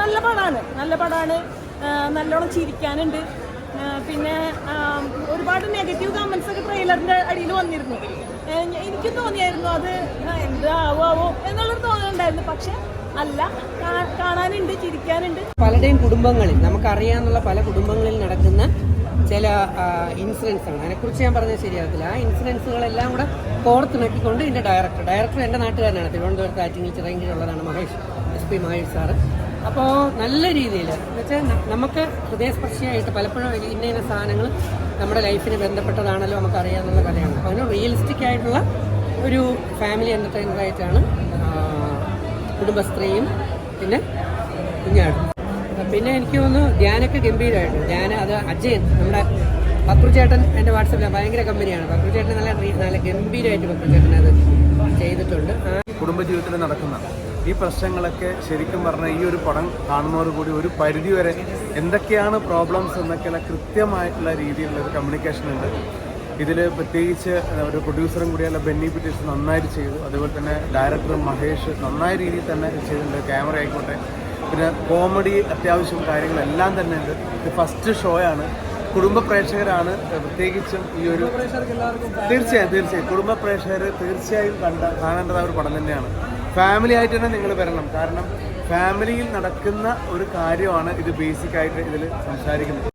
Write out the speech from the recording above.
നല്ല പടമാണ്. നല്ലോണം ചിരിക്കാനുണ്ട്. പിന്നെ ഒരുപാട് നെഗറ്റീവ് കമന്റ്സ് ഒക്കെ ട്രെയിലറിന്റെ അടിയിൽ വന്നിരുന്നു. എനിക്കും തോന്നിയായിരുന്നു അത് എന്താവോ എന്നുള്ളൊരു തോന്നലുണ്ടായിരുന്നു. പക്ഷെ അല്ല, കാണാനുണ്ട്, ചിരിക്കാനുണ്ട്. പലരുടെയും കുടുംബങ്ങളിൽ നമുക്കറിയാവുന്ന പല കുടുംബങ്ങളിൽ നടക്കുന്ന ചില ഇൻസിഡൻസാണ്. അതിനെക്കുറിച്ച് ഞാൻ പറഞ്ഞത് ശരിയാകത്തില്ല. ആ ഇൻസിഡൻസുകളെല്ലാം കൂടെ കോർത്തിണക്കിക്കൊണ്ട് ഇതിൻ്റെ ഡയറക്ടർ എൻ്റെ നാട്ടുകാരനാണ്, തിരുവനന്തപുരത്ത് ആറ്റിങ്ങിൽ ചിറങ്കിലുള്ളതാണ് SP മഹേഷ് സാറ്. അപ്പോൾ നല്ല രീതിയിൽ എന്നുവെച്ചാൽ നമുക്ക് ഹൃദയസ്പർശിയായിട്ട് പലപ്പോഴും ഇന്ന സാധനങ്ങൾ നമ്മുടെ ലൈഫിന് ബന്ധപ്പെട്ടതാണല്ലോ നമുക്കറിയാവുന്ന കഥയാണ്. അപ്പോൾ അതിന് റിയലിസ്റ്റിക് ആയിട്ടുള്ള ഒരു ഫാമിലി എൻ്റർടൈനറായിട്ടാണ് കുടുംബസ്ത്രീയും പിന്നെ കുഞ്ഞാടും. പിന്നെ എനിക്ക് തോന്നുന്നു ധ്യാനൊക്കെ ഗംഭീരമായിട്ട്. അത് അജയൻ, നമ്മുടെ പക്രുചേട്ടൻ എൻ്റെ വാട്സപ്പിലാണ്, ഭയങ്കര കമ്പനിയാണ്. പക്രുചേട്ടൻ നല്ല ഗംഭീരമായിട്ട് പക്രുചേട്ടൻ അത് ചെയ്തിട്ടുണ്ട്. കുടുംബജീവിതത്തിൽ നടക്കുന്ന ഈ പ്രശ്നങ്ങളൊക്കെ ശരിക്കും പറഞ്ഞാൽ ഈ ഒരു പടം കാണുന്നതോടുകൂടി ഒരു പരിധിവരെ എന്തൊക്കെയാണ് പ്രോബ്ലംസ് എന്നൊക്കെയുള്ള കൃത്യമായിട്ടുള്ള രീതിയിലുള്ള ഒരു കമ്മ്യൂണിക്കേഷൻ ഉണ്ട് ഇതിൽ. പ്രത്യേകിച്ച് ഒരു പ്രൊഡ്യൂസറും കൂടിയുള്ള ബെന്നി പീറ്റേഴ്സ് നന്നായിട്ട് ചെയ്തു. അതുപോലെ തന്നെ ഡയറക്ടർ മഹേഷ് നന്നായ രീതിയിൽ തന്നെ ചെയ്തിട്ടുണ്ട്. ക്യാമറ ആയിക്കോട്ടെ, പിന്നെ കോമഡി അത്യാവശ്യം കാര്യങ്ങളെല്ലാം തന്നെ ഉണ്ട്. ഇത് ഫസ്റ്റ് ഷോ ആണ്. കുടുംബ പ്രേക്ഷകരാണ് പ്രത്യേകിച്ചും ഈ ഒരു തീർച്ചയായും കുടുംബ പ്രേക്ഷകർ തീർച്ചയായും കാണേണ്ടത് ഒരു പടം തന്നെയാണ്. ഫാമിലി ആയിട്ട് തന്നെ നിങ്ങൾ വരണം. കാരണം ഫാമിലിയിൽ നടക്കുന്ന ഒരു കാര്യമാണ് ഇത് ബേസിക്കായിട്ട് ഇതിൽ സംസാരിക്കുന്നത്.